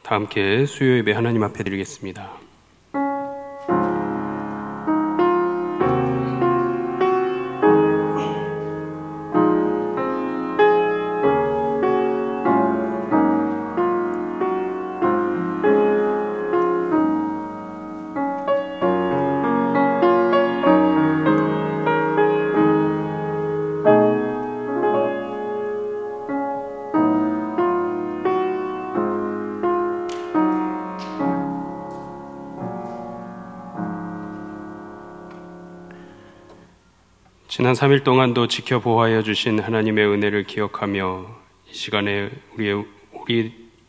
다 함께 수요 예배 하나님 앞에 드리겠습니다. 지난 3일 동안도 지켜보호하여 주신 하나님의 은혜를 기억하며 이 시간에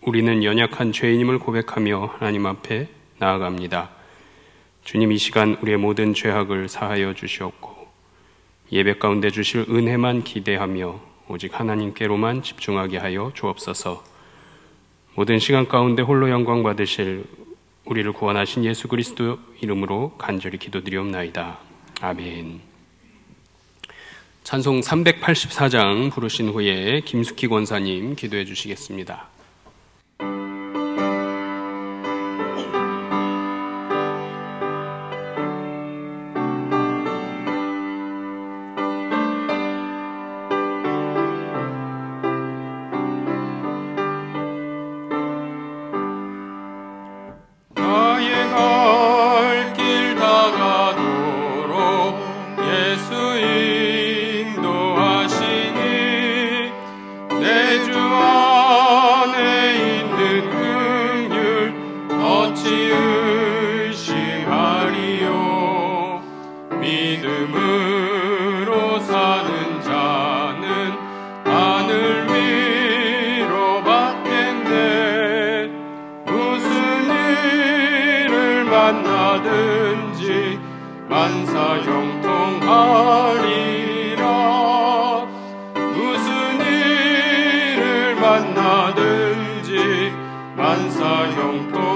우리는 연약한 죄인임을 고백하며 하나님 앞에 나아갑니다. 주님, 이 시간 우리의 모든 죄악을 사하여 주시옵고 예배 가운데 주실 은혜만 기대하며 오직 하나님께로만 집중하게 하여 주옵소서. 모든 시간 가운데 홀로 영광 받으실 우리를 구원하신 예수 그리스도 이름으로 간절히 기도드리옵나이다. 아멘. 찬송 384장 부르신 후에 김숙희 권사님 기도해 주시겠습니다. 믿음으로 사는 자는 하늘 위로 받겠네. 무슨 일을 만나든지 만사 형통하리라. 무슨 일을 만나든지 만사 형통하리라.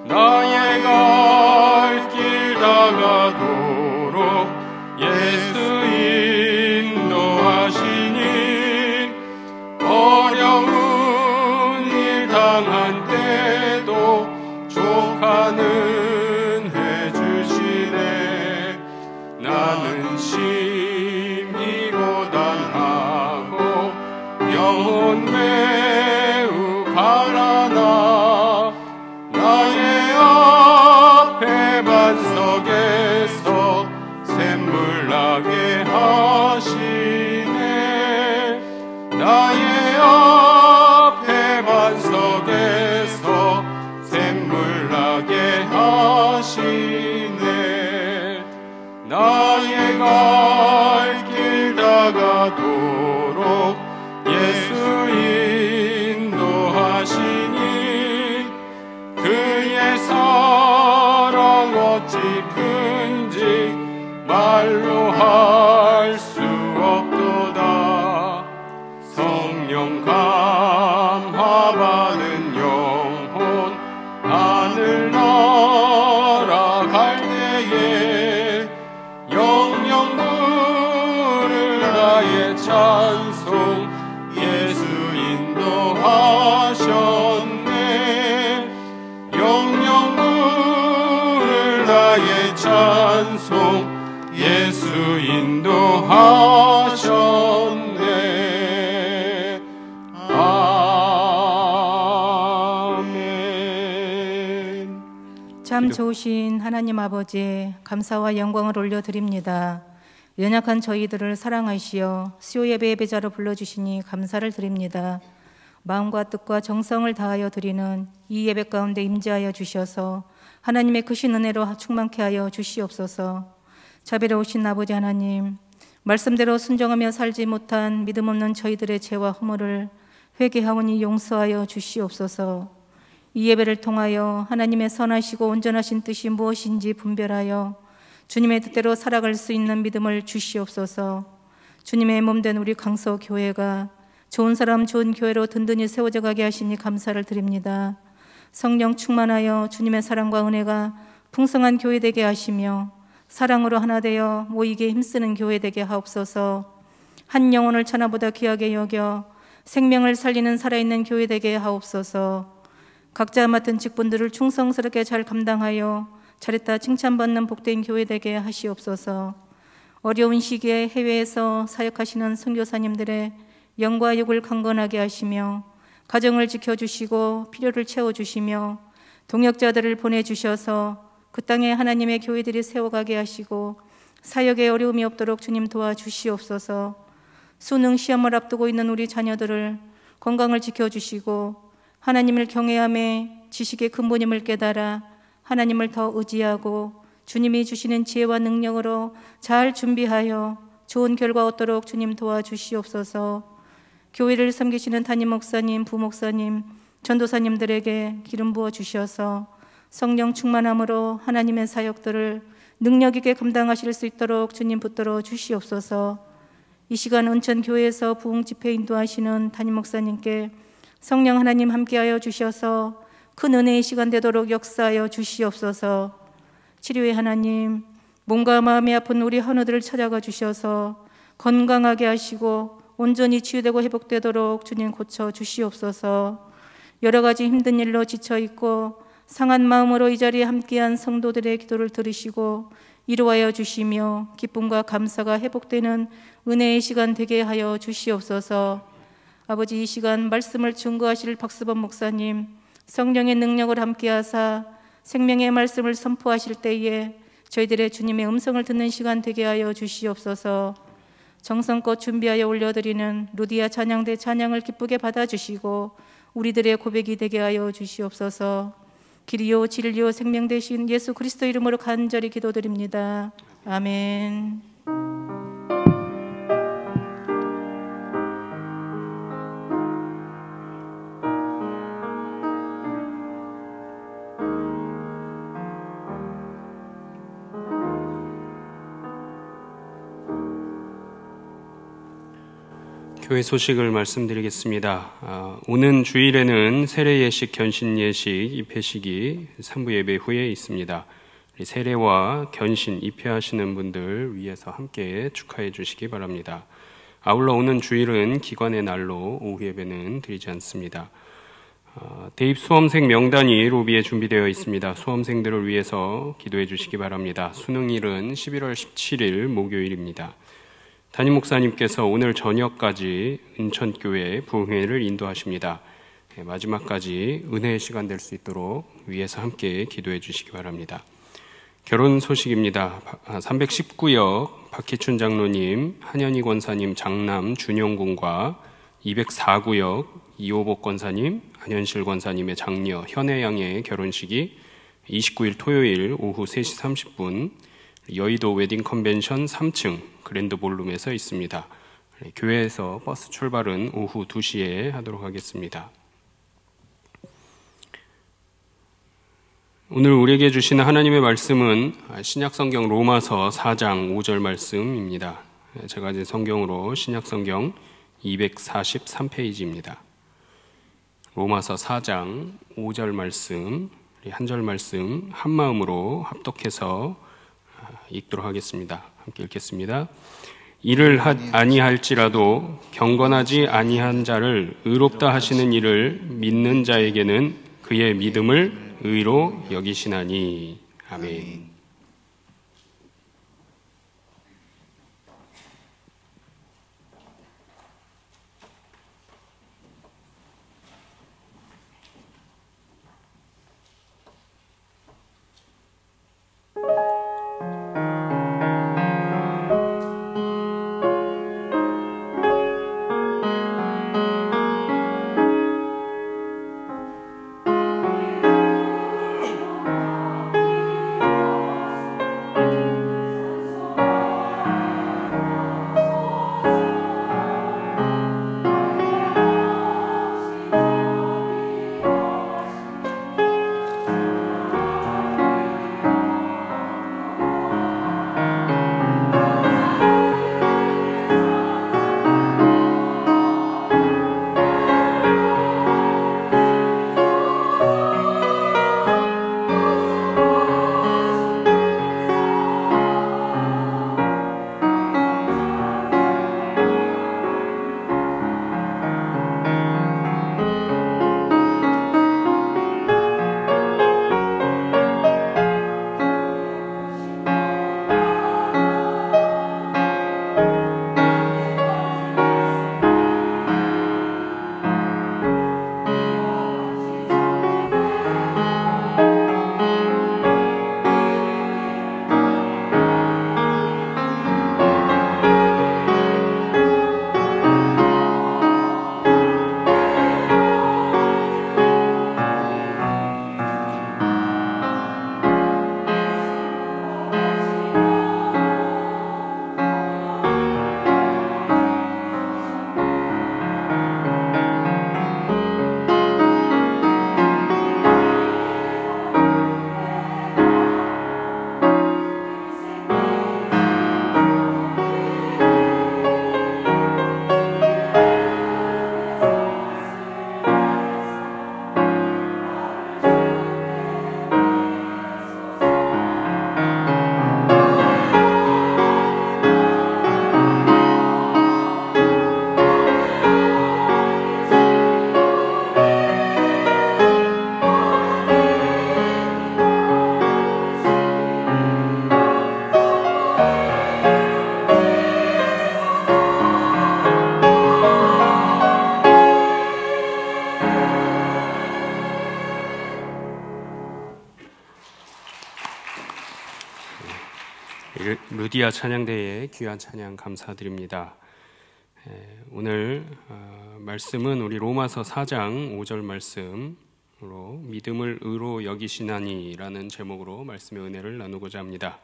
나의 갈 길 다가도록 예수 인도하시니 어려운 일 당한 때도 족하는 해주시네. 나는 심히 고단하고 영혼 매우 가라나 나의 앞에 반석에서 샘물 나게 하시네. 나의 앞에 반석에서 샘물 나게 하시네. 나의 갈 길 다가도록 예수 인도하시니 그의 사랑 어찌 큰지 말로 할 수 없도다. 성령 감화받은 영혼 하늘 날아갈 때에 영영 부를 나의 찬송 예수 인도하셨네. 영영 부를 나의 찬송 예수 인도하셨네. 아멘. 참 좋으신 하나님 아버지, 감사와 영광을 올려드립니다. 연약한 저희들을 사랑하시어 수요 예배 예배자로 불러주시니 감사를 드립니다. 마음과 뜻과 정성을 다하여 드리는 이 예배 가운데 임재하여 주셔서 하나님의 크신 은혜로 충만케 하여 주시옵소서. 자비로우신 아버지 하나님, 말씀대로 순종하며 살지 못한 믿음 없는 저희들의 죄와 허물을 회개하오니 용서하여 주시옵소서. 이 예배를 통하여 하나님의 선하시고 온전하신 뜻이 무엇인지 분별하여 주님의 뜻대로 살아갈 수 있는 믿음을 주시옵소서. 주님의 몸된 우리 강서교회가 좋은 사람 좋은 교회로 든든히 세워져 가게 하시니 감사를 드립니다. 성령 충만하여 주님의 사랑과 은혜가 풍성한 교회 되게 하시며 사랑으로 하나 되어 모이게 힘쓰는 교회 되게 하옵소서. 한 영혼을 천하보다 귀하게 여겨 생명을 살리는 살아있는 교회 되게 하옵소서. 각자 맡은 직분들을 충성스럽게 잘 감당하여 잘했다 칭찬받는 복된 교회 되게 하시옵소서. 어려운 시기에 해외에서 사역하시는 선교사님들의 영과 육을 강건하게 하시며 가정을 지켜주시고 필요를 채워주시며 동역자들을 보내주셔서 그 땅에 하나님의 교회들이 세워가게 하시고 사역에 어려움이 없도록 주님 도와주시옵소서. 수능 시험을 앞두고 있는 우리 자녀들을 건강을 지켜주시고 하나님을 경외함에 지식의 근본임을 깨달아 하나님을 더 의지하고 주님이 주시는 지혜와 능력으로 잘 준비하여 좋은 결과 얻도록 주님 도와주시옵소서. 교회를 섬기시는 담임 목사님, 부목사님, 전도사님들에게 기름 부어 주셔서 성령 충만함으로 하나님의 사역들을 능력 있게 감당하실 수 있도록 주님 붙들어 주시옵소서. 이 시간 온천교회에서 부흥 집회 인도하시는 담임 목사님께 성령 하나님 함께하여 주셔서 큰 은혜의 시간 되도록 역사하여 주시옵소서. 치료의 하나님, 몸과 마음이 아픈 우리 헌우들을 찾아가 주셔서 건강하게 하시고 온전히 치유되고 회복되도록 주님 고쳐 주시옵소서. 여러 가지 힘든 일로 지쳐있고 상한 마음으로 이 자리에 함께한 성도들의 기도를 들으시고 이루하여 주시며 기쁨과 감사가 회복되는 은혜의 시간 되게 하여 주시옵소서. 아버지, 이 시간 말씀을 증거하실 박수범 목사님, 성령의 능력을 함께하사 생명의 말씀을 선포하실 때에 저희들의 주님의 음성을 듣는 시간 되게 하여 주시옵소서. 정성껏 준비하여 올려드리는 루디아 찬양대 찬양을 기쁘게 받아주시고 우리들의 고백이 되게 하여 주시옵소서. 길이요 진리요 생명 되신 예수 그리스도 이름으로 간절히 기도드립니다. 아멘. 교회 소식을 말씀드리겠습니다. 오는 주일에는 세례 예식, 견신 예식, 입회식이 3부 예배 후에 있습니다. 세례와 견신, 입회하시는 분들 위해서 함께 축하해 주시기 바랍니다. 아울러 오는 주일은 기관의 날로 오후 예배는 드리지 않습니다. 대입 수험생 명단이 로비에 준비되어 있습니다. 수험생들을 위해서 기도해 주시기 바랍니다. 수능일은 11월 17일 목요일입니다. 담임 목사님께서 오늘 저녁까지 은천교회 부흥회를 인도하십니다. 마지막까지 은혜의 시간 될 수 있도록 위에서 함께 기도해 주시기 바랍니다. 결혼 소식입니다. 319역 박희춘 장로님, 한현희 권사님 장남 준영군과 204구역 이호복 권사님, 안현실 권사님의 장녀 현혜양의 결혼식이 29일 토요일 오후 3시 30분 여의도 웨딩 컨벤션 3층 그랜드 볼룸에서 있습니다. 교회에서 버스 출발은 오후 2시에 하도록 하겠습니다. 오늘 우리에게 주시는 하나님의 말씀은 신약성경 로마서 4장 5절 말씀입니다. 제가 가진 성경으로 신약성경 243페이지입니다. 로마서 4장 5절 말씀, 한 절 말씀 한 마음으로 합독해서 읽도록 하겠습니다. 함께 읽겠습니다. 이를 아니할지라도 경건하지 아니한 자를 의롭다 하시는 이를 믿는 자에게는 그의 믿음을 의로 여기시나니. 아멘. 루디아 찬양대의 귀한 찬양 감사드립니다. 오늘 말씀은 우리 로마서 4장 5절 말씀으로 믿음을 의로 여기시나니라는 제목으로 말씀의 은혜를 나누고자 합니다.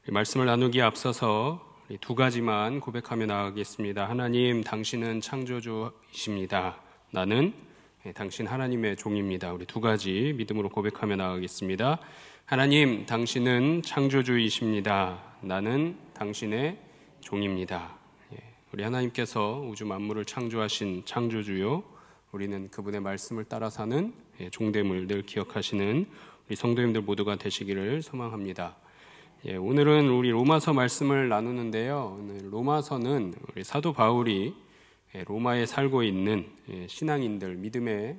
이 말씀을 나누기에 앞서서 두 가지만 고백하며 나아가겠습니다. 하나님, 당신은 창조주이십니다. 나는 당신 하나님의 종입니다. 우리 두 가지 믿음으로 고백하며 나아가겠습니다. 하나님, 당신은 창조주이십니다. 나는 당신의 종입니다. 우리 하나님께서 우주 만물을 창조하신 창조주요, 우리는 그분의 말씀을 따라 사는 종됨을 늘 기억하시는 우리 성도님들 모두가 되시기를 소망합니다. 오늘은 우리 로마서 말씀을 나누는데요. 오늘 로마서는 우리 사도 바울이 로마에 살고 있는 신앙인들, 믿음의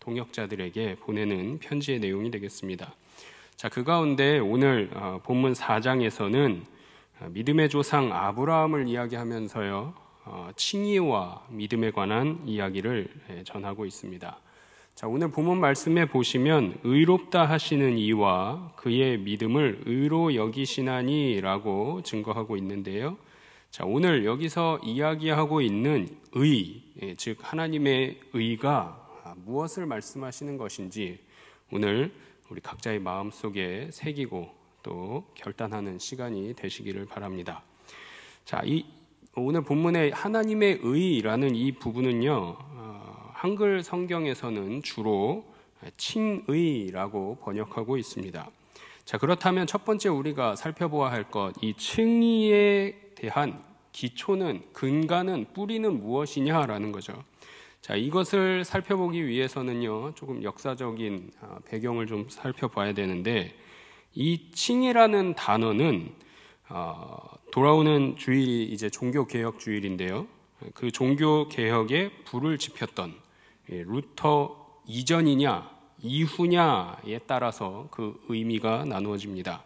동역자들에게 보내는 편지의 내용이 되겠습니다. 자, 그 가운데 오늘 본문 4장에서는 믿음의 조상 아브라함을 이야기하면서요, 칭의와 믿음에 관한 이야기를 전하고 있습니다. 자, 오늘 본문 말씀에 보시면 의롭다 하시는 이와 그의 믿음을 의로 여기시나니라고 증거하고 있는데요. 자, 오늘 여기서 이야기하고 있는 의, 즉 하나님의 의가 무엇을 말씀하시는 것인지 오늘 우리 각자의 마음속에 새기고 또 결단하는 시간이 되시기를 바랍니다. 자, 오늘 본문의 하나님의 의라는 이 부분은요, 한글 성경에서는 주로 칭의라고 번역하고 있습니다. 자, 그렇다면 첫 번째 우리가 살펴보아야 할 것, 이 칭의에 대한 기초는, 근간은, 뿌리는 무엇이냐라는 거죠. 자, 이것을 살펴보기 위해서는요, 조금 역사적인 배경을 좀 살펴봐야 되는데, 이 칭의라는 단어는 돌아오는 주일이 이제 종교개혁 주일인데요. 그 종교개혁에 불을 지폈던 루터 이전이냐 이후냐에 따라서 그 의미가 나누어집니다.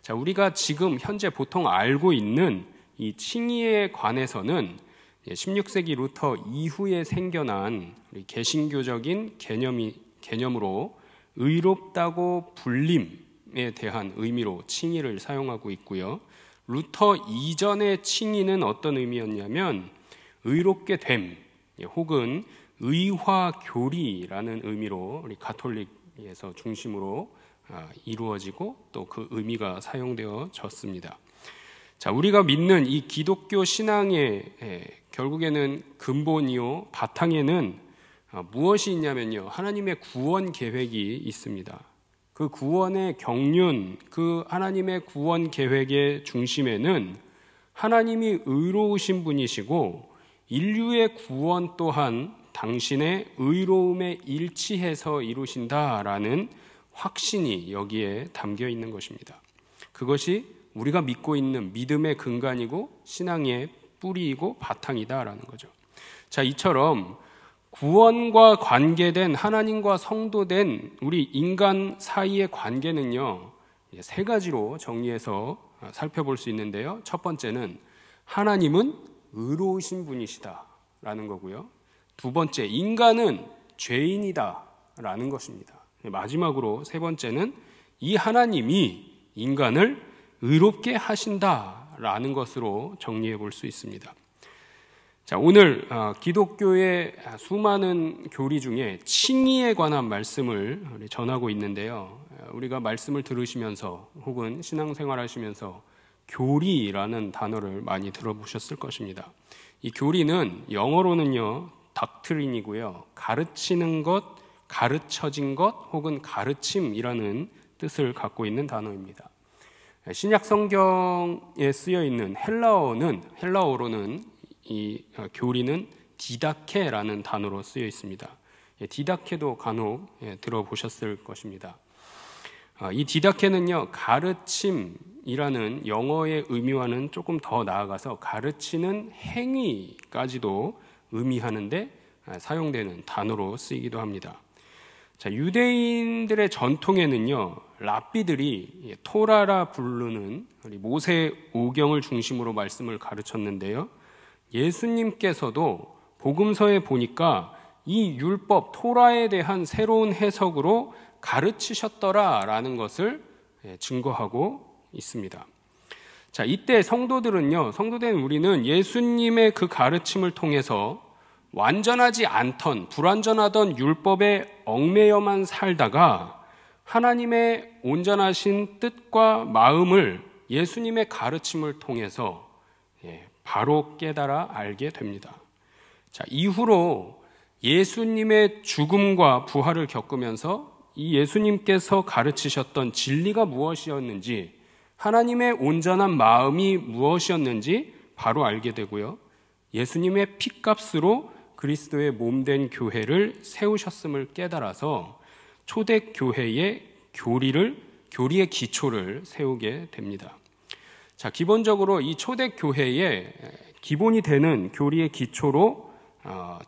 자, 우리가 지금 현재 보통 알고 있는 이 칭의에 관해서는 16세기 루터 이후에 생겨난 개신교적인 개념으로 의롭다고 불림에 대한 의미로 칭의를 사용하고 있고요. 루터 이전의 칭의는 어떤 의미였냐면 의롭게 됨 혹은 의화교리라는 의미로 우리 가톨릭에서 중심으로 이루어지고 또 그 의미가 사용되어졌습니다. 자, 우리가 믿는 이 기독교 신앙의 결국에는 근본이요, 바탕에는 무엇이 있냐면요, 하나님의 구원 계획이 있습니다. 그 구원의 경륜, 그 하나님의 구원 계획의 중심에는 하나님이 의로우신 분이시고 인류의 구원 또한 당신의 의로움에 일치해서 이루신다라는 확신이 여기에 담겨 있는 것입니다. 그것이 우리가 믿고 있는 믿음의 근간이고 신앙의 뿌리이고 바탕이다라는 거죠. 자, 이처럼 구원과 관계된 하나님과 성도된 우리 인간 사이의 관계는요, 세 가지로 정리해서 살펴볼 수 있는데요. 첫 번째는 하나님은 의로우신 분이시다라는 거고요. 두 번째, 인간은 죄인이다라는 것입니다. 마지막으로 세 번째는 이 하나님이 인간을 의롭게 하신다라는 것으로 정리해 볼 수 있습니다. 자, 오늘 기독교의 수많은 교리 중에 칭의에 관한 말씀을 전하고 있는데요. 우리가 말씀을 들으시면서 혹은 신앙생활 하시면서 교리라는 단어를 많이 들어보셨을 것입니다. 이 교리는 영어로는요, 닥트린이고요, 가르치는 것, 가르쳐진 것 혹은 가르침이라는 뜻을 갖고 있는 단어입니다. 신약 성경에 쓰여 있는 헬라어로는 이 교리는 디다케라는 단어로 쓰여 있습니다. 디다케도 간혹 들어보셨을 것입니다. 이 디다케는요, 가르침이라는 영어의 의미와는 조금 더 나아가서 가르치는 행위까지도 의미하는데 사용되는 단어로 쓰이기도 합니다. 자, 유대인들의 전통에는요, 랍비들이 토라라 부르는 모세 오경을 중심으로 말씀을 가르쳤는데요. 예수님께서도 복음서에 보니까 이 율법 토라에 대한 새로운 해석으로 가르치셨더라라는 것을 증거하고 있습니다. 자, 이때 성도된 우리는 예수님의 그 가르침을 통해서 완전하지 않던, 불완전하던 율법에 얽매여만 살다가 하나님의 온전하신 뜻과 마음을 예수님의 가르침을 통해서 바로 깨달아 알게 됩니다. 자, 이후로 예수님의 죽음과 부활을 겪으면서 이 예수님께서 가르치셨던 진리가 무엇이었는지, 하나님의 온전한 마음이 무엇이었는지 바로 알게 되고요. 예수님의 피값으로 그리스도의 몸된 교회를 세우셨음을 깨달아서 초대교회의 교리의 기초를 세우게 됩니다. 자, 기본적으로 이 초대교회의 기본이 되는 교리의 기초로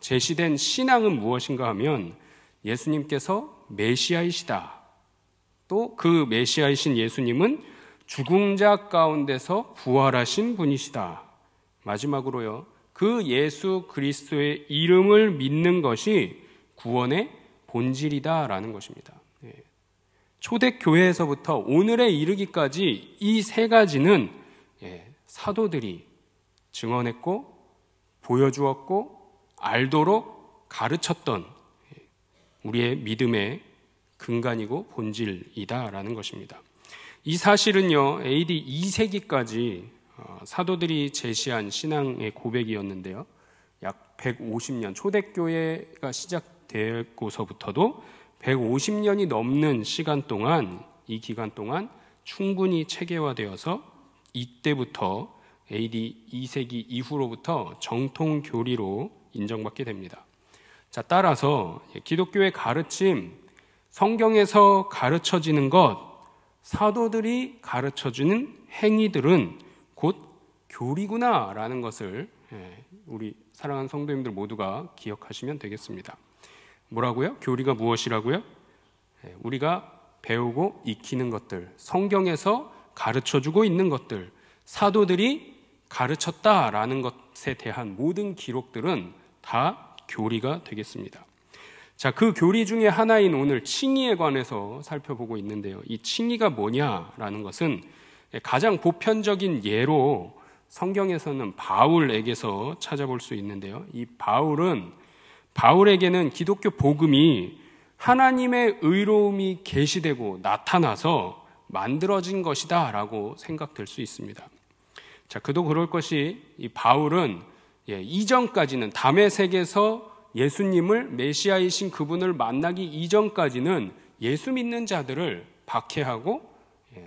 제시된 신앙은 무엇인가 하면 예수님께서 메시아이시다. 또 그 메시아이신 예수님은 죽은 자 가운데서 부활하신 분이시다. 마지막으로요, 그 예수 그리스도의 이름을 믿는 것이 구원의 본질이다라는 것입니다. 초대교회에서부터 오늘에 이르기까지 이 세 가지는 사도들이 증언했고 보여주었고 알도록 가르쳤던 우리의 믿음의 근간이고 본질이다라는 것입니다. 이 사실은요, AD 2세기까지 사도들이 제시한 신앙의 고백이었는데요. 약 150년, 초대교회가 시작되고서부터도 150년이 넘는 시간 동안, 이 기간 동안 충분히 체계화되어서 이때부터 AD 2세기 이후로부터 정통 교리로 인정받게 됩니다. 자, 따라서 기독교의 가르침, 성경에서 가르쳐지는 것, 사도들이 가르쳐주는 행위들은 곧 교리구나라는 것을 우리 사랑하는 성도님들 모두가 기억하시면 되겠습니다. 뭐라고요? 교리가 무엇이라고요? 우리가 배우고 익히는 것들, 성경에서 가르쳐주고 있는 것들, 사도들이 가르쳤다라는 것에 대한 모든 기록들은 다 교리가 되겠습니다. 자, 그 교리 중에 하나인 오늘 칭의에 관해서 살펴보고 있는데요. 이 칭의가 뭐냐라는 것은 가장 보편적인 예로 성경에서는 바울에게서 찾아볼 수 있는데요. 이 바울에게는 기독교 복음이 하나님의 의로움이 계시되고 나타나서 만들어진 것이다 라고 생각될 수 있습니다. 자, 그도 그럴 것이 이 바울은 이전까지는 다메섹에서 예수님을 메시아이신 그분을 만나기 이전까지는 예수 믿는 자들을 박해하고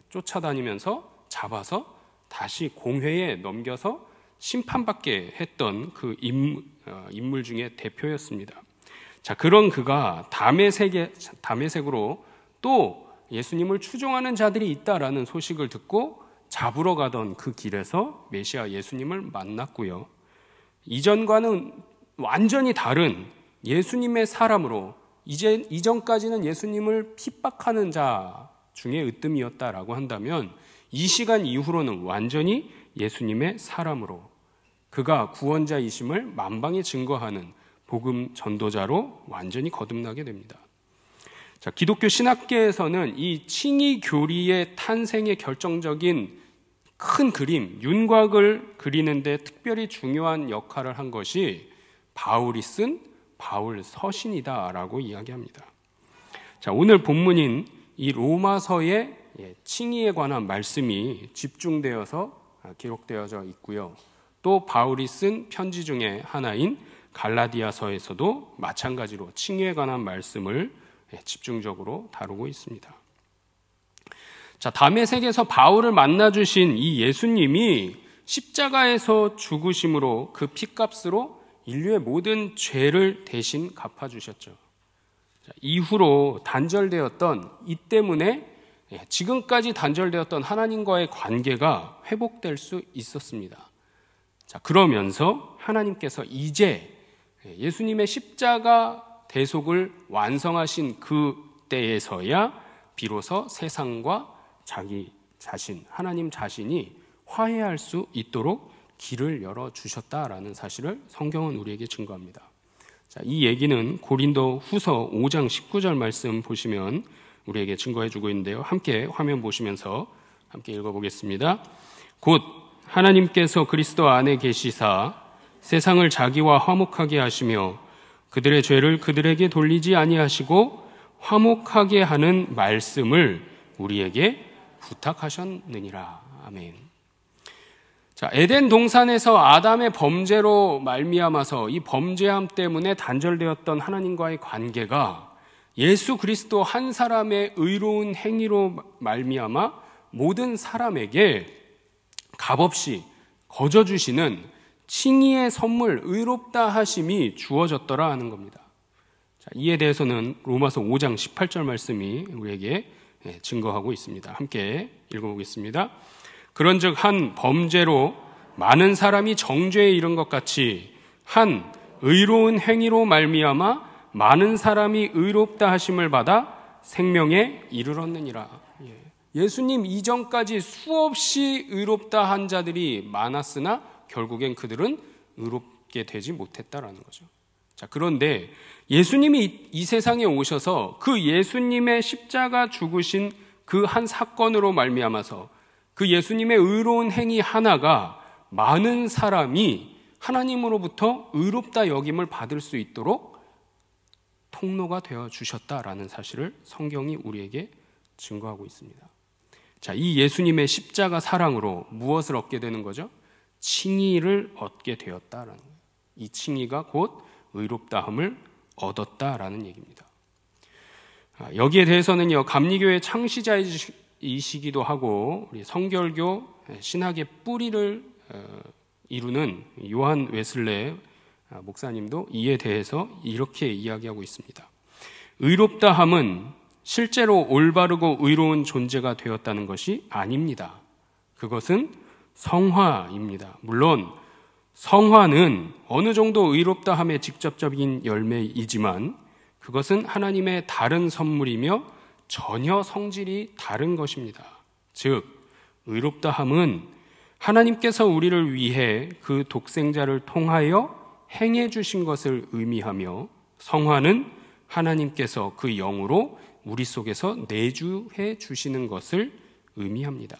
쫓아다니면서 잡아서 다시 공회에 넘겨서 심판받게 했던 그 인물 중에 대표였습니다. 자, 그런 그가 다메섹으로 또 예수님을 추종하는 자들이 있다라는 소식을 듣고 잡으러 가던 그 길에서 메시아 예수님을 만났고요. 이전과는 완전히 다른 예수님의 사람으로 이전까지는 예수님을 핍박하는 자 중에 으뜸이었다라고 한다면 이 시간 이후로는 완전히 예수님의 사람으로 그가 구원자이심을 만방에 증거하는 복음 전도자로 완전히 거듭나게 됩니다. 자, 기독교 신학계에서는 이 칭의 교리의 탄생의 결정적인 큰 그림, 윤곽을 그리는데 특별히 중요한 역할을 한 것이 바울이 쓴 바울 서신이다라고 이야기합니다. 자, 오늘 본문인 이 로마서의 칭의에 관한 말씀이 집중되어서 기록되어져 있고요. 또 바울이 쓴 편지 중에 하나인 갈라디아서에서도 마찬가지로 칭의에 관한 말씀을 집중적으로 다루고 있습니다. 자, 다메섹에서 바울을 만나주신 이 예수님이 십자가에서 죽으심으로 그 피값으로 인류의 모든 죄를 대신 갚아주셨죠. 자, 이후로 단절되었던 이 때문에 지금까지 단절되었던 하나님과의 관계가 회복될 수 있었습니다. 자, 그러면서 하나님께서 이제 예수님의 십자가 대속을 완성하신 그 때에서야 비로소 세상과 자기 자신, 하나님 자신이 화해할 수 있도록 길을 열어주셨다라는 사실을 성경은 우리에게 증거합니다. 자, 이 얘기는 고린도 후서 5장 19절 말씀 보시면 우리에게 증거해주고 있는데요. 함께 화면 보시면서 함께 읽어보겠습니다. 곧 하나님께서 그리스도 안에 계시사 세상을 자기와 화목하게 하시며 그들의 죄를 그들에게 돌리지 아니하시고 화목하게 하는 말씀을 우리에게 부탁하셨느니라. 아멘. 자, 에덴 동산에서 아담의 범죄로 말미암아서 이 범죄함 때문에 단절되었던 하나님과의 관계가 예수 그리스도 한 사람의 의로운 행위로 말미암아 모든 사람에게 값없이 거저 주시는 칭의의 선물, 의롭다 하심이 주어졌더라 하는 겁니다. 자, 이에 대해서는 로마서 5장 18절 말씀이 우리에게 증거하고 있습니다. 함께 읽어보겠습니다. 그런즉 한 범죄로 많은 사람이 정죄에 이른 것 같이 한 의로운 행위로 말미암아 많은 사람이 의롭다 하심을 받아 생명에 이르렀느니라. 예수님 이전까지 수없이 의롭다 한 자들이 많았으나 결국엔 그들은 의롭게 되지 못했다라는 거죠. 자, 그런데 예수님이 이 세상에 오셔서 그 예수님의 십자가 죽으신 그 한 사건으로 말미암아서 그 예수님의 의로운 행위 하나가 많은 사람이 하나님으로부터 의롭다 여김을 받을 수 있도록 통로가 되어 주셨다라는 사실을 성경이 우리에게 증거하고 있습니다. 자, 이 예수님의 십자가 사랑으로 무엇을 얻게 되는 거죠? 칭의를 얻게 되었다라는 거예요. 이 칭의가 곧 의롭다함을 얻었다라는 얘기입니다. 여기에 대해서는요, 감리교의 창시자이시기도 하고 우리 성결교 신학의 뿌리를 이루는 요한 웨슬레 목사님도 이에 대해서 이렇게 이야기하고 있습니다. 의롭다함은 실제로 올바르고 의로운 존재가 되었다는 것이 아닙니다. 그것은 성화입니다. 물론 성화는 어느 정도 의롭다함의 직접적인 열매이지만 그것은 하나님의 다른 선물이며 전혀 성질이 다른 것입니다. 즉, 의롭다함은 하나님께서 우리를 위해 그 독생자를 통하여 행해 주신 것을 의미하며 성화는 하나님께서 그 영으로 우리 속에서 내주해 주시는 것을 의미합니다.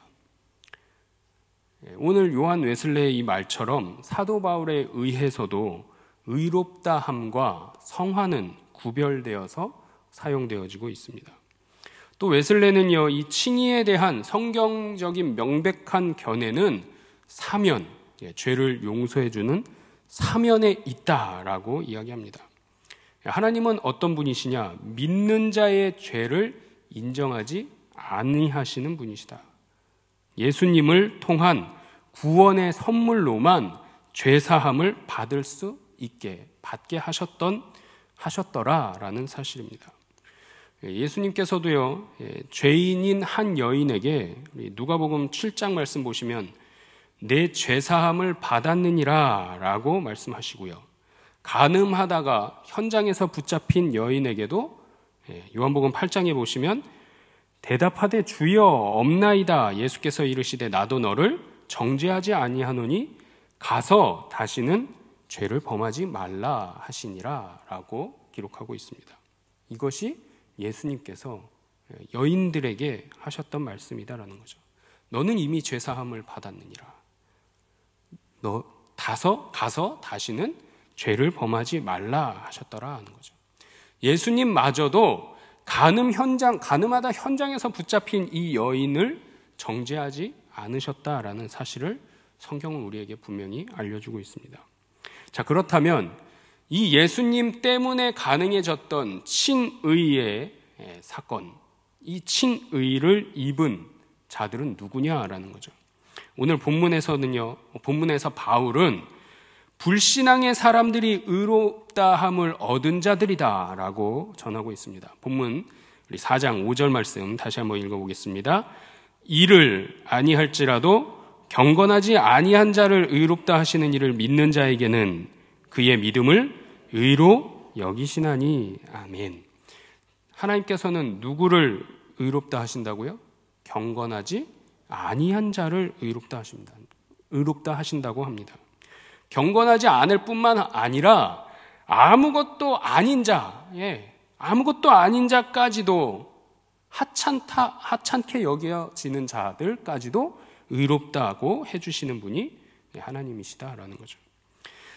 오늘 요한 웨슬레의 이 말처럼 사도 바울에 의해서도 의롭다함과 성화는 구별되어서 사용되어지고 있습니다. 또 웨슬레는요, 이 칭의에 대한 성경적인 명백한 견해는 사면, 죄를 용서해주는 사면에 있다라고 이야기합니다. 하나님은 어떤 분이시냐? 믿는 자의 죄를 인정하지 아니하시는 분이시다. 예수님을 통한 구원의 선물로만 죄사함을 받을 수 있게 받게 하셨더라라는 사실입니다. 예수님께서도요, 죄인인 한 여인에게 누가복음 7장 말씀 보시면 내 죄사함을 받았느니라 라고 말씀하시고요, 간음하다가 현장에서 붙잡힌 여인에게도 요한복음 8장에 보시면 대답하되 주여 없나이다. 예수께서 이르시되 나도 너를 정죄하지 아니하노니 가서 다시는 죄를 범하지 말라 하시니라 라고 기록하고 있습니다. 이것이 예수님께서 여인들에게 하셨던 말씀이다라는 거죠. 너는 이미 죄사함을 받았느니라. 너 가서 다시는 죄를 범하지 말라 하셨더라 하는 거죠. 예수님마저도 간음하다 현장에서 붙잡힌 이 여인을 정죄하지 않으셨다라는 사실을 성경은 우리에게 분명히 알려주고 있습니다. 자, 그렇다면 이 예수님 때문에 가능해졌던 칭의의 사건, 이 칭의를 입은 자들은 누구냐라는 거죠. 오늘 본문에서 바울은 불신앙의 사람들이 의롭다함을 얻은 자들이다라고 전하고 있습니다. 본문 우리 4장 5절 말씀 다시 한번 읽어보겠습니다. 이를 아니할지라도 경건하지 아니한 자를 의롭다 하시는 이를 믿는 자에게는 그의 믿음을 의로 여기시나니. 아멘. 하나님께서는 누구를 의롭다 하신다고요? 경건하지 아니한 자를 의롭다 하신다고 합니다. 경건하지 않을 뿐만 아니라 아무것도 아닌 자까지도 하찮게 여겨지는 자들까지도 의롭다고 해주시는 분이 하나님이시다라는 거죠.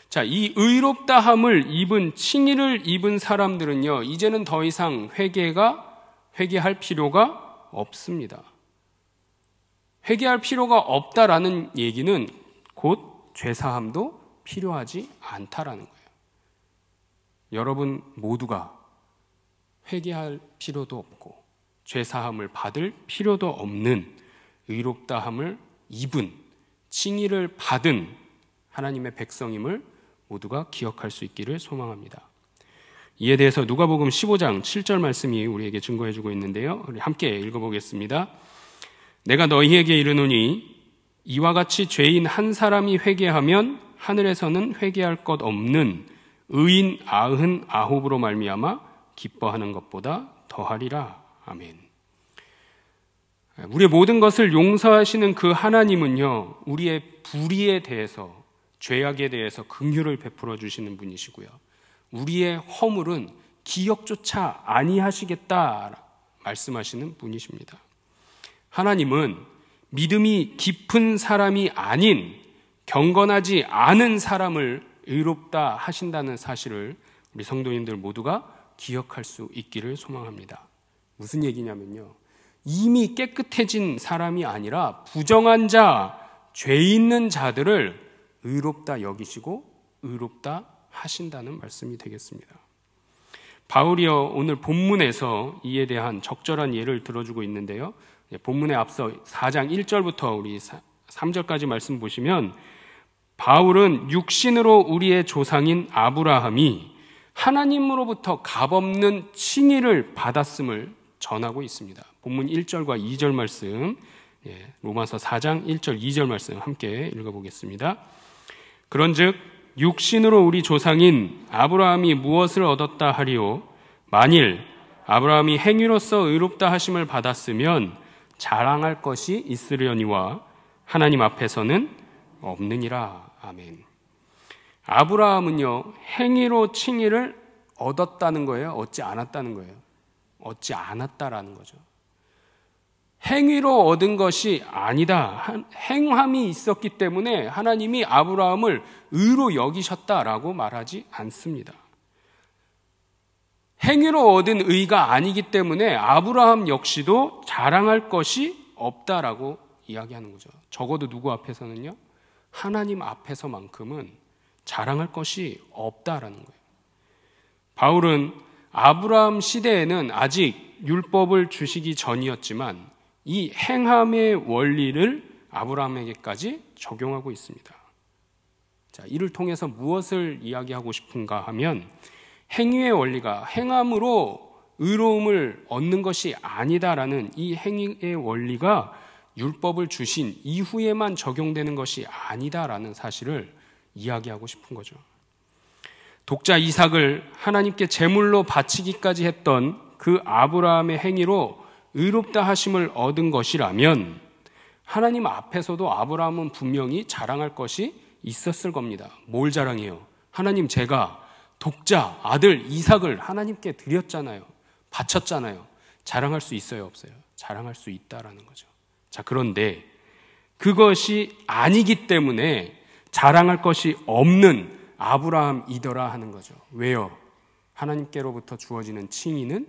자, 이 의롭다함을 입은, 칭의를 입은 사람들은요, 이제는 더 이상 회개할 필요가 없습니다. 회개할 필요가 없다라는 얘기는 곧 죄사함도 필요하지 않다라는 거예요. 여러분 모두가 회개할 필요도 없고 죄사함을 받을 필요도 없는 의롭다함을 입은, 칭의를 받은 하나님의 백성임을 모두가 기억할 수 있기를 소망합니다. 이에 대해서 누가복음 15장 7절 말씀이 우리에게 증거해주고 있는데요, 우리 함께 읽어보겠습니다. 내가 너희에게 이르노니 이와 같이 죄인 한 사람이 회개하면 하늘에서는 회개할 것 없는 의인 99으로 말미암아 기뻐하는 것보다 더하리라. 아멘. 우리의 모든 것을 용서하시는 그 하나님은요, 우리의 불의에 대해서, 죄악에 대해서 긍휼을 베풀어 주시는 분이시고요, 우리의 허물은 기억조차 아니하시겠다 말씀하시는 분이십니다. 하나님은 믿음이 깊은 사람이 아닌, 경건하지 않은 사람을 의롭다 하신다는 사실을 우리 성도님들 모두가 기억할 수 있기를 소망합니다. 무슨 얘기냐면요, 이미 깨끗해진 사람이 아니라 부정한 자, 죄 있는 자들을 의롭다 여기시고 의롭다 하신다는 말씀이 되겠습니다. 바울이요, 오늘 본문에서 이에 대한 적절한 예를 들어주고 있는데요, 본문에 앞서 4장 1절부터 우리 3절까지 말씀 보시면, 바울은 육신으로 우리의 조상인 아브라함이 하나님으로부터 값없는 칭의를 받았음을 전하고 있습니다. 본문 1절과 2절 말씀, 로마서 4장 1절 2절 말씀 함께 읽어보겠습니다. 그런즉 육신으로 우리 조상인 아브라함이 무엇을 얻었다 하리요? 만일 아브라함이 행위로서 의롭다 하심을 받았으면 자랑할 것이 있으려니와 하나님 앞에서는 없느니라. 아멘. 아브라함은요, 행위로 칭의를 얻었다는 거예요? 얻지 않았다는 거예요? 얻지 않았다라는 거죠. 행위로 얻은 것이 아니다. 행함이 있었기 때문에 하나님이 아브라함을 의로 여기셨다라고 말하지 않습니다. 행위로 얻은 의가 아니기 때문에 아브라함 역시도 자랑할 것이 없다라고 이야기하는 거죠. 적어도 누구 앞에서는요? 하나님 앞에서만큼은 자랑할 것이 없다라는 거예요. 바울은 아브라함 시대에는 아직 율법을 주시기 전이었지만 이 행함의 원리를 아브라함에게까지 적용하고 있습니다. 자, 이를 통해서 무엇을 이야기하고 싶은가 하면, 행위의 원리가 행함으로 의로움을 얻는 것이 아니다라는 이 행위의 원리가 율법을 주신 이후에만 적용되는 것이 아니다라는 사실을 이야기하고 싶은 거죠. 독자 이삭을 하나님께 제물로 바치기까지 했던 그 아브라함의 행위로 의롭다 하심을 얻은 것이라면 하나님 앞에서도 아브라함은 분명히 자랑할 것이 있었을 겁니다. 뭘 자랑해요? 하나님, 제가 독자 아들 이삭을 하나님께 드렸잖아요. 바쳤잖아요. 자랑할 수 있어요, 없어요? 자랑할 수 있다라는 거죠. 자, 그런데 그것이 아니기 때문에 자랑할 것이 없는 아브라함이더라 하는 거죠. 왜요? 하나님께로부터 주어지는 칭의는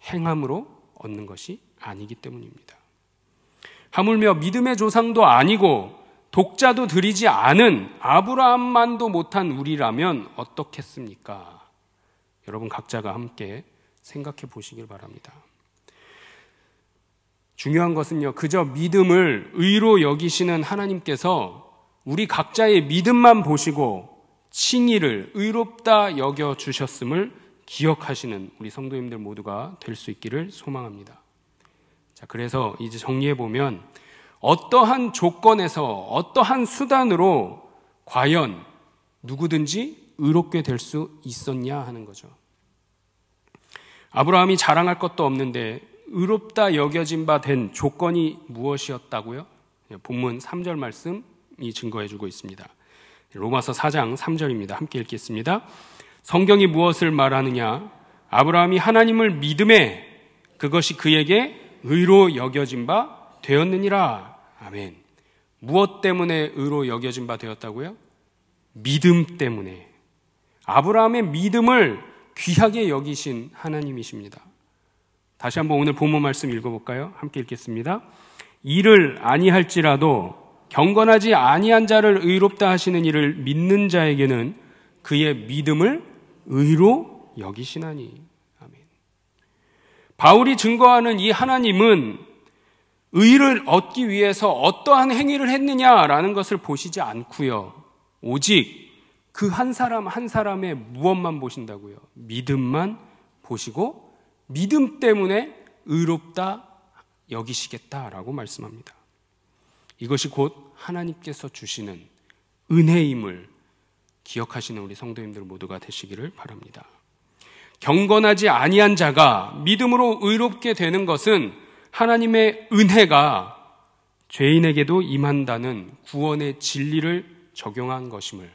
행함으로 얻는 것이 아니기 때문입니다. 하물며 믿음의 조상도 아니고 독자도 드리지 않은 아브라함만도 못한 우리라면 어떻겠습니까? 여러분 각자가 함께 생각해 보시길 바랍니다. 중요한 것은요, 그저 믿음을 의로 여기시는 하나님께서 우리 각자의 믿음만 보시고 칭의를 의롭다 여겨 주셨음을 기억하시는 우리 성도님들 모두가 될 수 있기를 소망합니다. 자, 그래서 이제 정리해 보면, 어떠한 조건에서 어떠한 수단으로 과연 누구든지 의롭게 될 수 있었냐 하는 거죠. 아브라함이 자랑할 것도 없는데 의롭다 여겨진 바 된 조건이 무엇이었다고요? 본문 3절 말씀이 증거해주고 있습니다. 로마서 4장 3절입니다. 함께 읽겠습니다. 성경이 무엇을 말하느냐? 아브라함이 하나님을 믿음에 그것이 그에게 의로 여겨진 바 되었느니라. 아멘. 무엇 때문에 의로 여겨진 바 되었다고요? 믿음 때문에. 아브라함의 믿음을 귀하게 여기신 하나님이십니다. 다시 한번 오늘 본문 말씀 읽어볼까요? 함께 읽겠습니다. 이를 아니할지라도 경건하지 아니한 자를 의롭다 하시는 이를 믿는 자에게는 그의 믿음을 의로 여기시나니. 아멘. 바울이 증거하는 이 하나님은 의를 얻기 위해서 어떠한 행위를 했느냐라는 것을 보시지 않고요. 오직 그 한 사람 한 사람의 무엇만 보신다고요? 믿음만 보시고 믿음 때문에 의롭다 여기시겠다라고 말씀합니다. 이것이 곧 하나님께서 주시는 은혜임을 기억하시는 우리 성도님들 모두가 되시기를 바랍니다. 경건하지 아니한 자가 믿음으로 의롭게 되는 것은 하나님의 은혜가 죄인에게도 임한다는 구원의 진리를 적용한 것임을,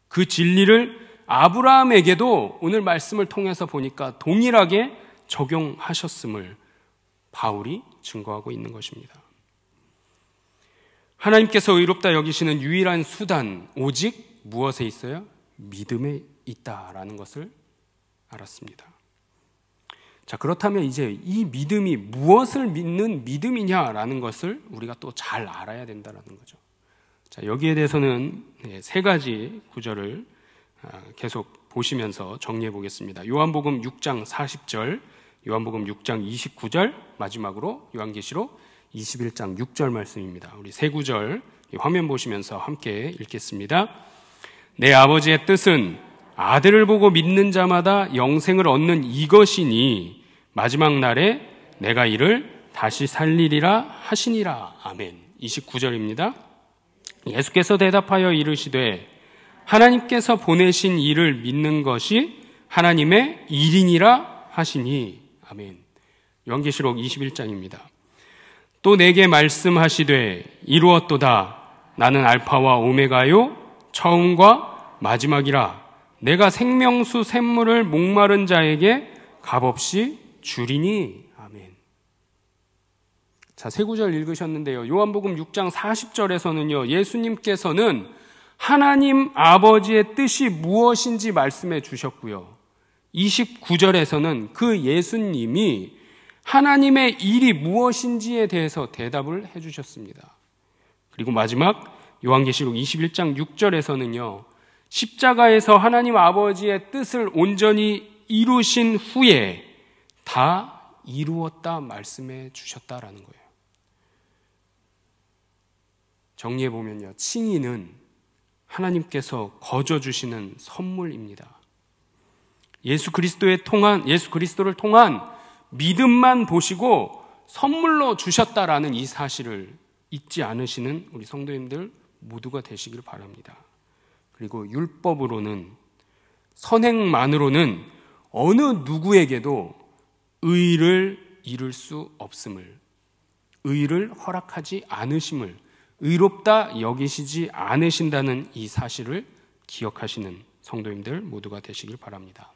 그 진리를 아브라함에게도 오늘 말씀을 통해서 보니까 동일하게 적용하셨음을 바울이 증거하고 있는 것입니다. 하나님께서 의롭다 여기시는 유일한 수단, 오직 무엇에 있어요? 믿음에 있다라는 것을 알았습니다. 자, 그렇다면 이제 이 믿음이 무엇을 믿는 믿음이냐라는 것을 우리가 또 잘 알아야 된다라는 거죠. 자, 여기에 대해서는 세 가지 구절을 계속 보시면서 정리해 보겠습니다. 요한복음 6장 40절, 요한복음 6장 29절, 마지막으로 요한계시록 21장 6절 말씀입니다. 우리 세 구절 화면 보시면서 함께 읽겠습니다. 내 아버지의 뜻은 아들을 보고 믿는 자마다 영생을 얻는 이것이니 마지막 날에 내가 이를 다시 살리리라 하시니라. 아멘. 29절입니다. 예수께서 대답하여 이르시되 하나님께서 보내신 이를 믿는 것이 하나님의 일이니라 하시니. 아멘. 요한계시록 21장입니다. 또 내게 말씀하시되 이루었도다. 나는 알파와 오메가요 처음과 마지막이라. 내가 생명수 샘물을 목마른 자에게 값없이 주리니. 아멘. 자, 세 구절 읽으셨는데요. 요한복음 6장 40절에서는요, 예수님께서는 하나님 아버지의 뜻이 무엇인지 말씀해 주셨고요. 29절에서는 그 예수님이 하나님의 일이 무엇인지에 대해서 대답을 해 주셨습니다. 그리고 마지막 요한계시록 21장 6절에서는요, 십자가에서 하나님 아버지의 뜻을 온전히 이루신 후에 다 이루었다 말씀해 주셨다라는 거예요. 정리해 보면요, 칭의는 하나님께서 거저 주시는 선물입니다. 예수 그리스도를 통한 믿음만 보시고 선물로 주셨다라는 이 사실을 잊지 않으시는 우리 성도님들 모두가 되시길 바랍니다. 그리고 율법으로는, 선행만으로는 어느 누구에게도 의를 이룰 수 없음을, 의를 허락하지 않으심을, 의롭다 여기시지 않으신다는 이 사실을 기억하시는 성도님들 모두가 되시길 바랍니다.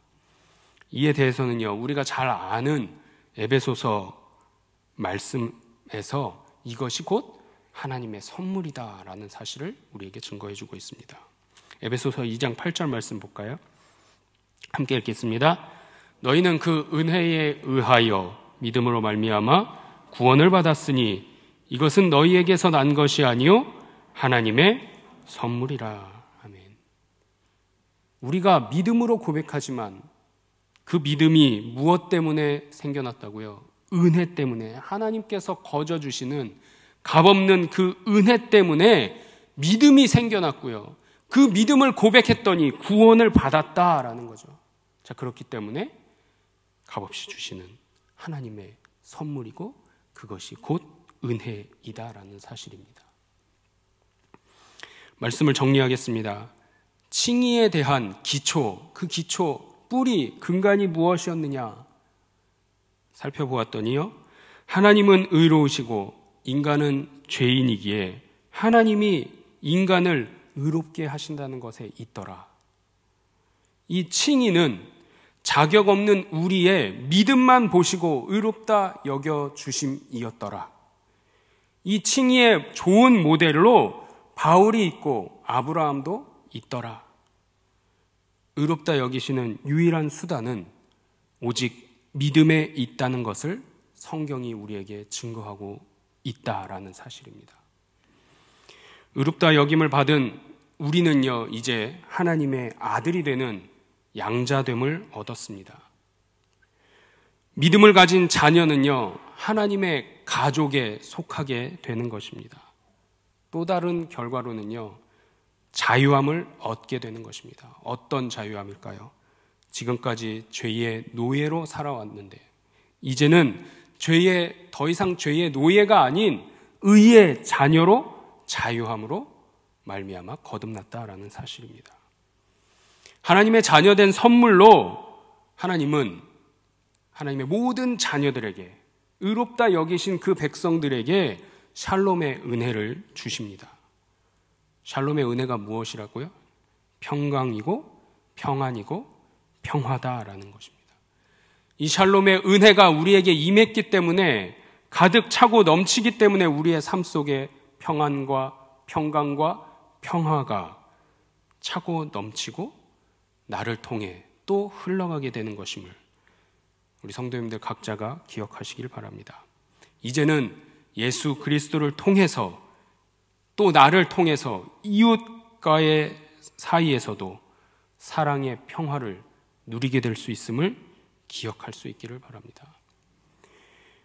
이에 대해서는요, 우리가 잘 아는 에베소서 말씀에서 이것이 곧 하나님의 선물이다라는 사실을 우리에게 증거해 주고 있습니다. 에베소서 2장 8절 말씀 볼까요? 함께 읽겠습니다. 너희는 그 은혜에 의하여 믿음으로 말미암아 구원을 받았으니 이것은 너희에게서 난 것이 아니요 하나님의 선물이라. 아멘. 우리가 믿음으로 고백하지만 그 믿음이 무엇 때문에 생겨났다고요? 은혜 때문에, 하나님께서 거저 주시는 값없는 그 은혜 때문에 믿음이 생겨났고요. 그 믿음을 고백했더니 구원을 받았다라는 거죠. 자, 그렇기 때문에 값없이 주시는 하나님의 선물이고 그것이 곧 은혜이다라는 사실입니다. 말씀을 정리하겠습니다. 칭의에 대한 기초, 그 기초, 뿌리, 근간이 무엇이었느냐 살펴보았더니요, 하나님은 의로우시고 인간은 죄인이기에 하나님이 인간을 의롭게 하신다는 것에 있더라. 이 칭의는 자격 없는 우리의 믿음만 보시고 의롭다 여겨 주심이었더라. 이 칭의의 좋은 모델로 바울이 있고 아브라함도 있더라. 의롭다 여기시는 유일한 수단은 오직 믿음에 있다는 것을 성경이 우리에게 증거하고 있다라는 사실입니다. 의롭다 여김을 받은 우리는요, 이제 하나님의 아들이 되는 양자됨을 얻었습니다. 믿음을 가진 자녀는요, 하나님의 가족에 속하게 되는 것입니다. 또 다른 결과로는요, 자유함을 얻게 되는 것입니다. 어떤 자유함일까요? 지금까지 죄의 노예로 살아왔는데 이제는 더 이상 죄의 노예가 아닌 의의 자녀로 자유함으로 말미암아 거듭났다라는 사실입니다. 하나님의 자녀된 선물로 하나님은 하나님의 모든 자녀들에게, 의롭다 여기신 그 백성들에게 샬롬의 은혜를 주십니다. 샬롬의 은혜가 무엇이라고요? 평강이고 평안이고 평화다라는 것입니다. 이 샬롬의 은혜가 우리에게 임했기 때문에, 가득 차고 넘치기 때문에 우리의 삶 속에 평안과 평강과 평화가 차고 넘치고 나를 통해 또 흘러가게 되는 것임을 우리 성도님들 각자가 기억하시길 바랍니다. 이제는 예수 그리스도를 통해서, 또 나를 통해서 이웃과의 사이에서도 사랑의 평화를 누리게 될 수 있음을 기억할 수 있기를 바랍니다.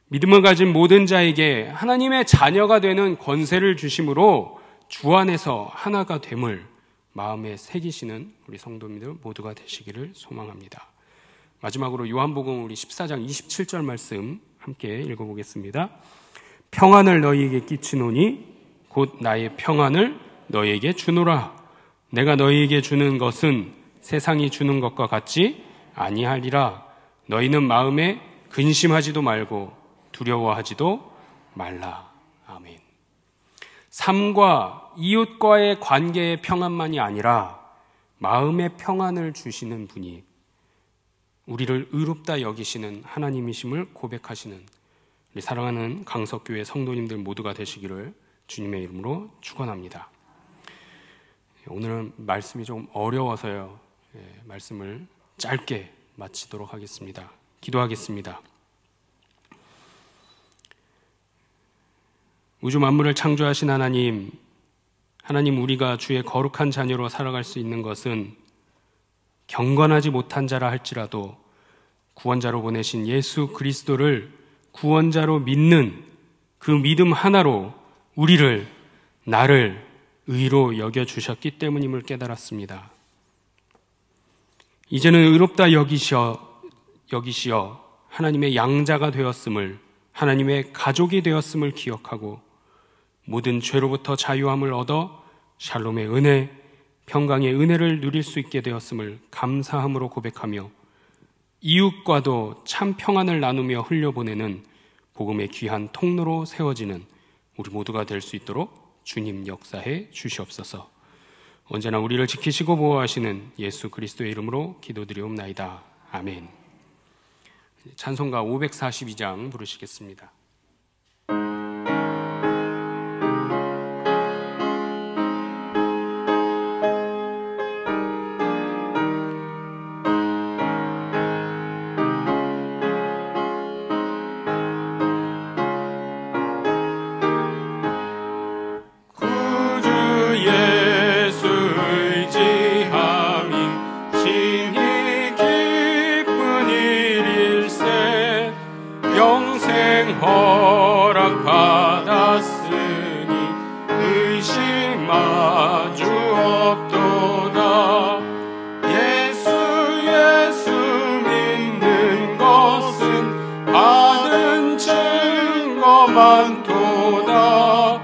믿음을 가진 모든 자에게 하나님의 자녀가 되는 권세를 주심으로 주 안에서 하나가 됨을 마음에 새기시는 우리 성도님들 모두가 되시기를 소망합니다. 마지막으로 요한복음 우리 14장 27절 말씀 함께 읽어보겠습니다. 평안을 너희에게 끼치노니 곧 나의 평안을 너희에게 주노라. 내가 너희에게 주는 것은 세상이 주는 것과 같지 아니하리라. 너희는 마음에 근심하지도 말고 두려워하지도 말라. 아멘. 삶과 이웃과의 관계의 평안만이 아니라 마음의 평안을 주시는 분이 우리를 의롭다 여기시는 하나님이심을 고백하시는 우리 사랑하는 강석교회 성도님들 모두가 되시기를 주님의 이름으로 축원합니다. 오늘은 말씀이 좀 어려워서요, 말씀을 짧게 마치도록 하겠습니다. 기도하겠습니다. 우주 만물을 창조하신 하나님, 우리가 주의 거룩한 자녀로 살아갈 수 있는 것은 경건하지 못한 자라 할지라도 구원자로 보내신 예수 그리스도를 구원자로 믿는 그 믿음 하나로 나를 의로 여겨주셨기 때문임을 깨달았습니다. 이제는 의롭다 여기시어 하나님의 양자가 되었음을, 하나님의 가족이 되었음을 기억하고 모든 죄로부터 자유함을 얻어 샬롬의 은혜, 평강의 은혜를 누릴 수 있게 되었음을 감사함으로 고백하며 이웃과도 참 평안을 나누며 흘려보내는 복음의 귀한 통로로 세워지는 우리 모두가 될 수 있도록 주님 역사해 주시옵소서. 언제나 우리를 지키시고 보호하시는 예수 그리스도의 이름으로 기도드리옵나이다. 아멘. 찬송가 542장 부르시겠습니다. 허락받았으니 의심 마주 없도다. 예수 믿는 것은 받은 증거 많도다.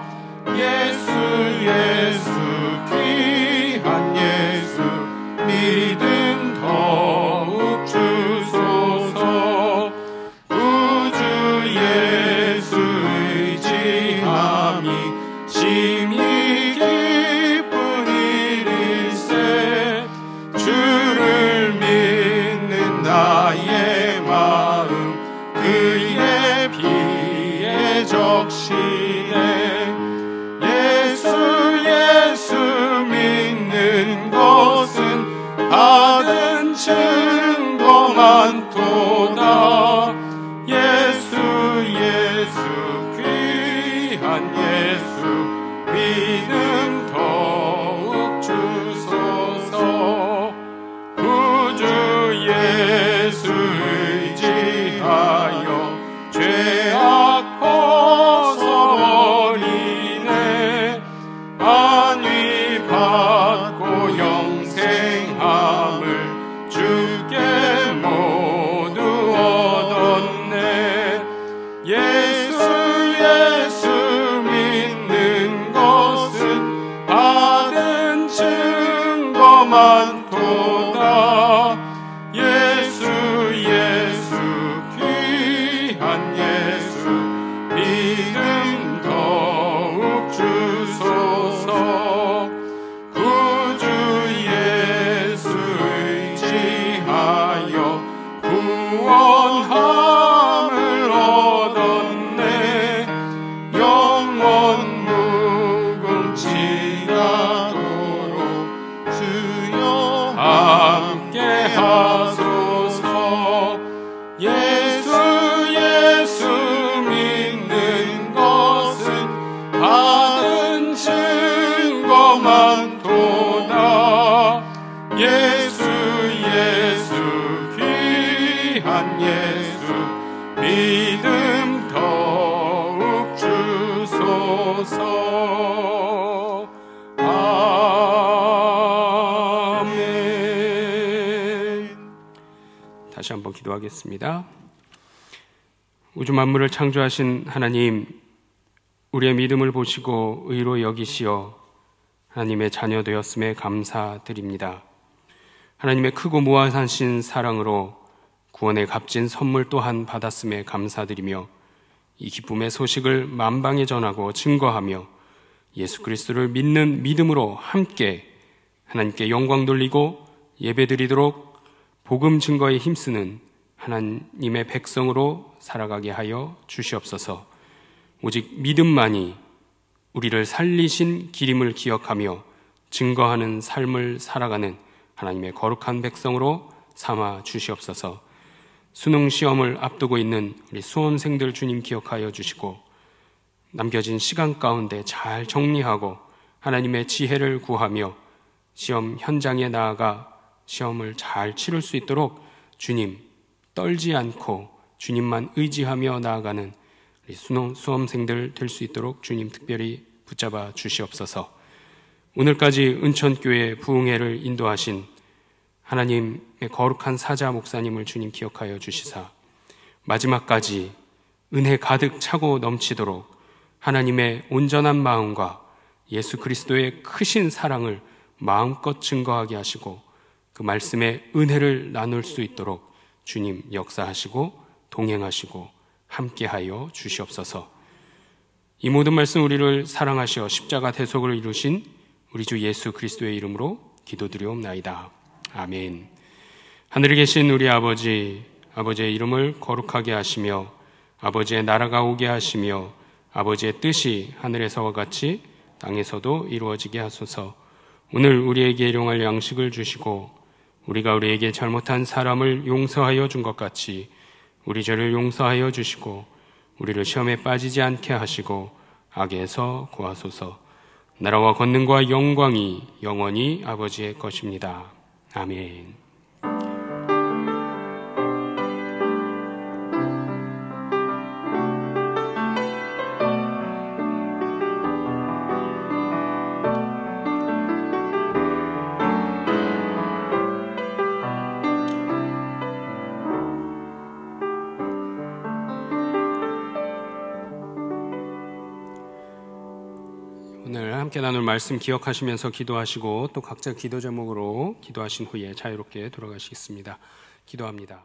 예수 귀한 예수 믿음 더욱 주소서. 심히 기쁜 일일세. 주를 믿는 나의 마음 그의 피에 적시네. 받은 증거 많도다. 예수 예수 귀한 예수 믿음 더욱 주소서. 구주 예수 의지하여 죄악 벗어버리네. 안위 받고 영생함을 주께 모두 얻었네. 예수 예수 믿는 것은 받은 증거 많도다. 예수 예수 귀한 예수 믿음 더욱 주소서. 구주 예수 의지하여 구원함을 얻었네. 영원 무궁지나도록 주여 함께 하소서. 예수 예수 믿는 것은 받은 증거 많도다. 예수 예수 귀한 예수 믿음 더욱 주소서. 아멘. 다시 한번 기도하겠습니다. 우주 만물을 창조하신 하나님, 우리의 믿음을 보시고 의로 여기시어 하나님의 자녀 되었음에 감사드립니다. 하나님의 크고 무한하신 사랑으로 구원의 값진 선물 또한 받았음에 감사드리며 이 기쁨의 소식을 만방에 전하고 증거하며 예수 그리스도를 믿는 믿음으로 함께 하나님께 영광 돌리고 예배드리도록 복음 증거에 힘쓰는 하나님의 백성으로 살아가게 하여 주시옵소서. 오직 믿음만이 우리를 살리신 기림을 기억하며 증거하는 삶을 살아가는 하나님의 거룩한 백성으로 삼아 주시옵소서. 수능 시험을 앞두고 있는 우리 수험생들 주님 기억하여 주시고 남겨진 시간 가운데 잘 정리하고 하나님의 지혜를 구하며 시험 현장에 나아가 시험을 잘 치를 수 있도록 주님 떨지 않고 주님만 의지하며 나아가는 우리 수험생들 될 수 있도록 주님 특별히 붙잡아 주시옵소서. 오늘까지 은천교회 부흥회를 인도하신 하나님의 거룩한 사자 목사님을 주님 기억하여 주시사 마지막까지 은혜 가득 차고 넘치도록 하나님의 온전한 마음과 예수 그리스도의 크신 사랑을 마음껏 증거하게 하시고 그 말씀의 은혜를 나눌 수 있도록 주님 역사하시고 동행하시고 함께하여 주시옵소서. 이 모든 말씀 우리를 사랑하시어 십자가 대속을 이루신 우리 주 예수 그리스도의 이름으로 기도드리옵나이다. 아멘. 하늘에 계신 우리 아버지, 아버지의 이름을 거룩하게 하시며 아버지의 나라가 오게 하시며 아버지의 뜻이 하늘에서와 같이 땅에서도 이루어지게 하소서. 오늘 우리에게 일용할 양식을 주시고 우리가 우리에게 잘못한 사람을 용서하여 준 것 같이 우리 죄를 용서하여 주시고 우리를 시험에 빠지지 않게 하시고 악에서 구하소서. 나라와 권능과 영광이 영원히 아버지의 것입니다. 아멘. 오늘 함께 나눌 말씀 기억하시면서 기도하시고 또 각자 기도 제목으로 기도하신 후에 자유롭게 돌아가시겠습니다. 기도합니다.